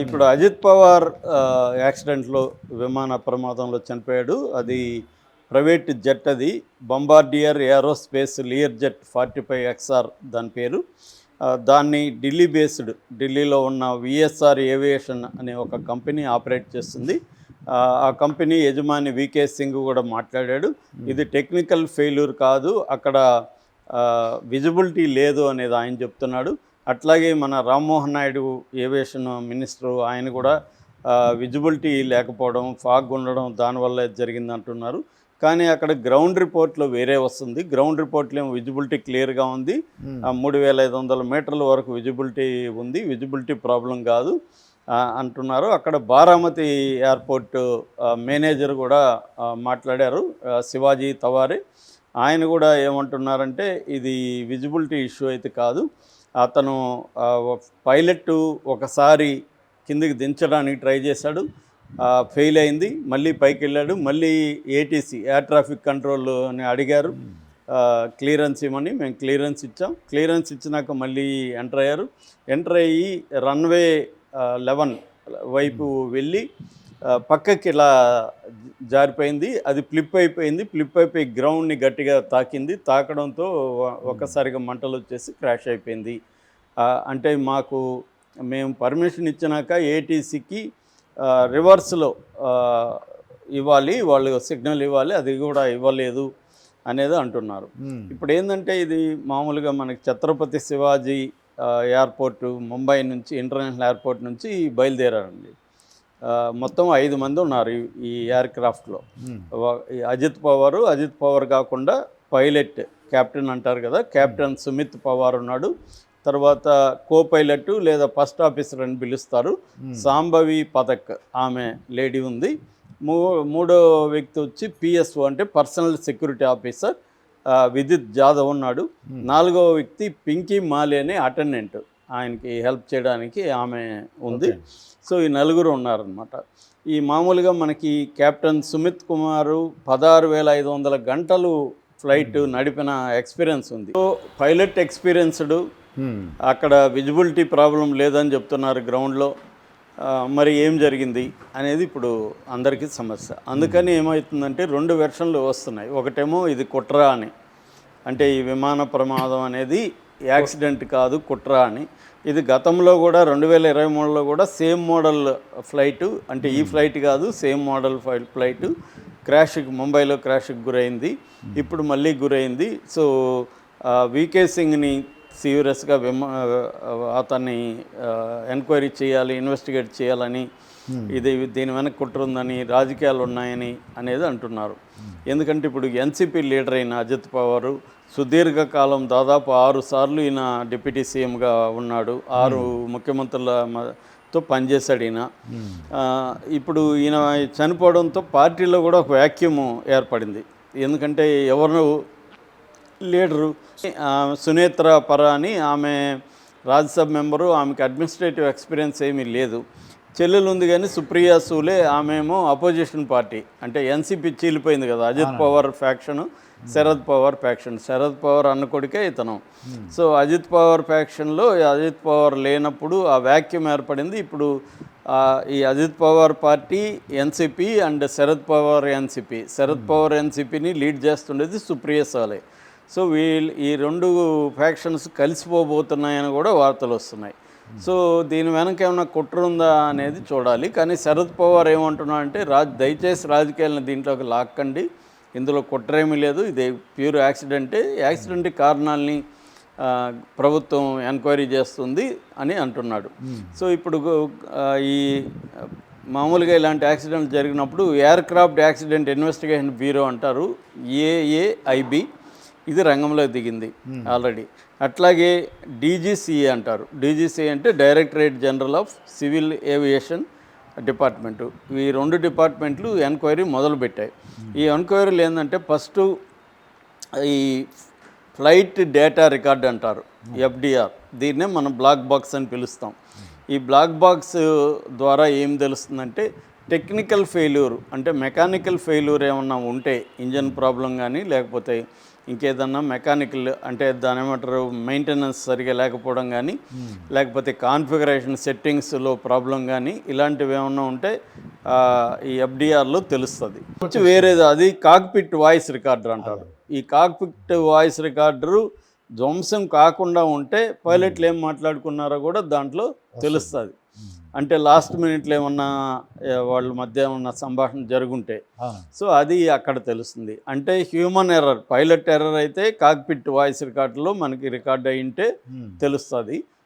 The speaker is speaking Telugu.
ఇప్పుడు అజిత్ పవార్ యాక్సిడెంట్లో విమాన ప్రమాదంలో చనిపోయాడు. అది ప్రైవేట్ జెట్, అది Bombardier aerospace Lear jet 45XR దాని పేరు. దాన్ని ఢిల్లీ బేస్డ్, ఢిల్లీలో ఉన్న విఎస్ఆర్ ఏవియేషన్ అనే ఒక కంపెనీ ఆపరేట్ చేస్తుంది. ఆ కంపెనీ యజమాని వికే సింగ్ కూడా మాట్లాడాడు. ఇది టెక్నికల్ ఫెయిల్యూర్ కాదు, అక్కడ విజిబిలిటీ లేదు అనేది ఆయన చెప్తున్నాడు. అట్లాగే మన రామ్మోహన్ నాయుడు ఏవియేషన్ మినిస్టరు, ఆయన కూడా విజిబిలిటీ లేకపోవడం, ఫాగ్ ఉండడం దానివల్ల జరిగింది అంటున్నారు. కానీ అక్కడ గ్రౌండ్ రిపోర్ట్లో వేరే వస్తుంది. గ్రౌండ్ రిపోర్ట్లో ఏమో విజిబిలిటీ క్లియర్గా ఉంది, 3500 మీటర్ల వరకు విజిబిలిటీ ఉంది, విజిబిలిటీ ప్రాబ్లం కాదు అంటున్నారు. అక్కడ బారామతి ఎయిర్పోర్ట్ మేనేజర్ కూడా మాట్లాడారు, శివాజీ తవారే. ఆయన కూడా ఏమంటున్నారంటే ఇది విజిబిలిటీ ఇష్యూ అయితే కాదు, అతను పైలట్ ఒకసారి కిందికి దించడానికి ట్రై చేశాడు, ఫెయిల్ అయింది, మళ్ళీ పైకి వెళ్ళాడు, మళ్ళీ ఏటీసీ ఎయిర్ ట్రాఫిక్ కంట్రోల్ని అడిగారు క్లియరెన్స్ ఇవ్వమని. మేము క్లియరెన్స్ ఇచ్చాం. క్లియరెన్స్ ఇచ్చినాక మళ్ళీ ఎంటర్ అయ్యారు. ఎంటర్ అయ్యి రన్వే 11 వైపు వెళ్ళి పక్కకి ఇలా జారిపోయింది, అది ఫ్లిప్ అయిపోయింది. ఫ్లిప్ అయిపోయి గ్రౌండ్ని గట్టిగా తాకింది. తాకడంతో ఒక్కసారిగా మంటలు వచ్చేసి క్రాష్ అయిపోయింది. అంటే మేము పర్మిషన్ ఇచ్చినాక ఏటీసీకి రివర్స్లో ఇవ్వాలి, వాళ్ళు సిగ్నల్ ఇవ్వాలి, అది కూడా ఇవ్వలేదు అనేది అంటున్నారు. ఇప్పుడు ఏంటంటే ఇది మామూలుగా మనకి ఛత్రపతి శివాజీ ఎయిర్పోర్టు, ముంబై నుంచి, ఇంటర్నేషనల్ ఎయిర్పోర్ట్ నుంచి బయలుదేరారండి. మొత్తం 5 మంది ఉన్నారు ఈ ఎయిర్క్రాఫ్ట్లో. అజిత్ పవార్ కాకుండా పైలట్, కెప్టెన్ అంటారు కదా, కెప్టెన్ సుమిత్ పవార్ ఉన్నాడు. తర్వాత కో పైలట్ లేదా ఫస్ట్ ఆఫీసర్ అని పిలుస్తారు, సాంబవి పథక్, ఆమె లేడీ ఉంది. మూడో వ్యక్తి వచ్చి పిఎస్ఓ అంటే personal security officer, Vidit Jadhav ఉన్నాడు. 4వ వ్యక్తి పింకీ మాలి అనే అటెండెంట్, ఆయనకి హెల్ప్ చేయడానికి ఆమె ఉంది. సో ఈ 4 ఉన్నారనమాట. ఈ మామూలుగా మనకి కెప్టెన్ సుమిత్ కుమారు 16,500 గంటలు ఫ్లైట్ నడిపిన ఎక్స్పీరియన్స్ ఉంది. సో పైలట్ ఎక్స్పీరియన్స్డ్, అక్కడ విజిబిలిటీ ప్రాబ్లం లేదని చెప్తున్నారు గ్రౌండ్లో. మరి ఏం జరిగింది అనేది ఇప్పుడు అందరికీ సమస్య. అందుకని ఏమవుతుందంటే 2 వెర్షన్లు వస్తున్నాయి. ఒకటేమో ఇది కుట్ర అని, అంటే ఈ విమాన ప్రమాదం అనేది యాక్సిడెంట్ కాదు, కుట్ర అని. ఇది గతంలో కూడా 2023లో కూడా సేమ్ మోడల్ ఫ్లైటు, అంటే ఈ ఫ్లైట్ కాదు, సేమ్ మోడల్ ఫ్లైటు క్రాష్కి, ముంబైలో క్రాష్కి గురైంది, ఇప్పుడు మళ్ళీ గురైంది. సో వికే సింగ్ని సీరియస్గా అతన్ని ఎంక్వైరీ చేయాలి, ఇన్వెస్టిగేట్ చేయాలని, దీని వెనక కుట్ర ఉందని, రాజకీయాలు ఉన్నాయని అనేది అంటున్నారు. ఎందుకంటే ఇప్పుడు ఎన్సీపీ లీడర్ అయిన అజిత్ పవార్ సుదీర్ఘకాలం, దాదాపు 6 సార్లు ఈయన డిప్యూటీ సీఎంగా ఉన్నాడు, 6 ముఖ్యమంత్రులతో పనిచేశాడు ఈయన. ఇప్పుడు ఈయన చనిపోవడంతో పార్టీలో కూడా ఒక వ్యాక్యూమ్ ఏర్పడింది. ఎందుకంటే ఎవరు లీడరు, సునేత్ర పరాని, ఆమె రాజ్యసభ మెంబరు, ఆమెకి అడ్మినిస్ట్రేటివ్ ఎక్స్పీరియన్స్ ఏమీ లేదు. చెల్లెలు ఉంది కానీ సుప్రియా సూలే, ఆమెమో అపోజిషన్ పార్టీ, అంటే ఎన్సీపీ చీలిపోయింది కదా, అజిత్ పవార్ ఫ్యాక్షను, శరద్ పవార్ ఫ్యాక్షన్. శరద్ పవార్ అన్న కొడుకే ఇతను. సో అజిత్ పవార్ ఫ్యాక్షన్లో అజిత్ పవార్ లేనప్పుడు ఆ వ్యాక్యూమ్ ఏర్పడింది. ఇప్పుడు ఈ Ajit Pawar party NCP and Sharad Pawar NCP, Sharad Pawar ఎన్సీపీని లీడ్ చేస్తుండేది సుప్రియా సూలే. సో ఈ 2 ఫ్యాక్షన్స్ కలిసిపోబోతున్నాయని కూడా వార్తలు వస్తున్నాయి. సో దీని వెనక ఏమైనా కుట్ర ఉందా అనేది చూడాలి. కానీ శరద్ పవార్ ఏమంటున్నా అంటే, దయచేసి రాజకీయాలను దీంట్లోకి లాక్కండి, ఇందులో కుట్ర ఏమీ లేదు, ఇది ప్యూర్ యాక్సిడెంటే, యాక్సిడెంట్ కారణాలని ప్రభుత్వం ఎంక్వైరీ చేస్తుంది అని అంటున్నాడు. సో ఇప్పుడు ఈ మామూలుగా ఇలాంటి యాక్సిడెంట్ జరిగినప్పుడు ఎయిర్క్రాఫ్ట్ యాక్సిడెంట్ ఇన్వెస్టిగేషన్ బ్యూరో అంటారు, ఏఏఐబి, ఇది రంగంలో దిగింది ఆల్రెడీ. అట్లాగే డీజీసీఏ అంటారు, డీజీసీఏ అంటే directorate general of civil aviation department. ఈ 2 డిపార్ట్మెంట్లు ఎంక్వైరీ మొదలుపెట్టాయి. ఈ ఎంక్వైరీలు ఏంటంటే, ఫస్ట్ ఈ ఫ్లైట్ డేటా రికార్డ్ అంటారు, ఎఫ్డిఆర్, దీన్నే మనం బ్లాక్ బాక్స్ అని పిలుస్తాం. ఈ బ్లాక్ బాక్స్ ద్వారా ఏం తెలుస్తుందంటే, టెక్నికల్ ఫెయిల్యూర్ అంటే మెకానికల్ ఫెయిల్యూర్ ఏమన్నా ఉంటే, ఇంజన్ ప్రాబ్లం కానీ లేకపోతే ఇంకేదన్నా మెకానికల్ అంటే దాని ఏమంటారు మెయింటెనెన్స్ సరిగా లేకపోవడం కానీ లేకపోతే కాన్ఫిగరేషన్ సెట్టింగ్స్లో ప్రాబ్లం కానీ ఇలాంటివి ఏమన్నా ఉంటే ఈ ఎఫ్డిఆర్లో తెలుస్తుంది. వేరేది అది కాక్పిట్ వాయిస్ రికార్డర్ అంటారు. ఈ కాక్పిట్ వాయిస్ రికార్డరు ధ్వంసం కాకుండా ఉంటే పైలట్లు ఏం మాట్లాడుకున్నారో కూడా దాంట్లో తెలుస్తుంది. అంటే లాస్ట్ మినిట్లో ఏమన్నా వాళ్ళ మధ్య ఏమన్నా సంభాషణ జరుగుంటే సో అది అక్కడ తెలుస్తుంది. అంటే హ్యూమన్ ఎర్రర్, పైలట్ ఎర్రర్ అయితే కాక్పిట్ వాయిస్ రికార్డులో మనకి రికార్డ్ అయ్యింటే తెలుస్తుంది.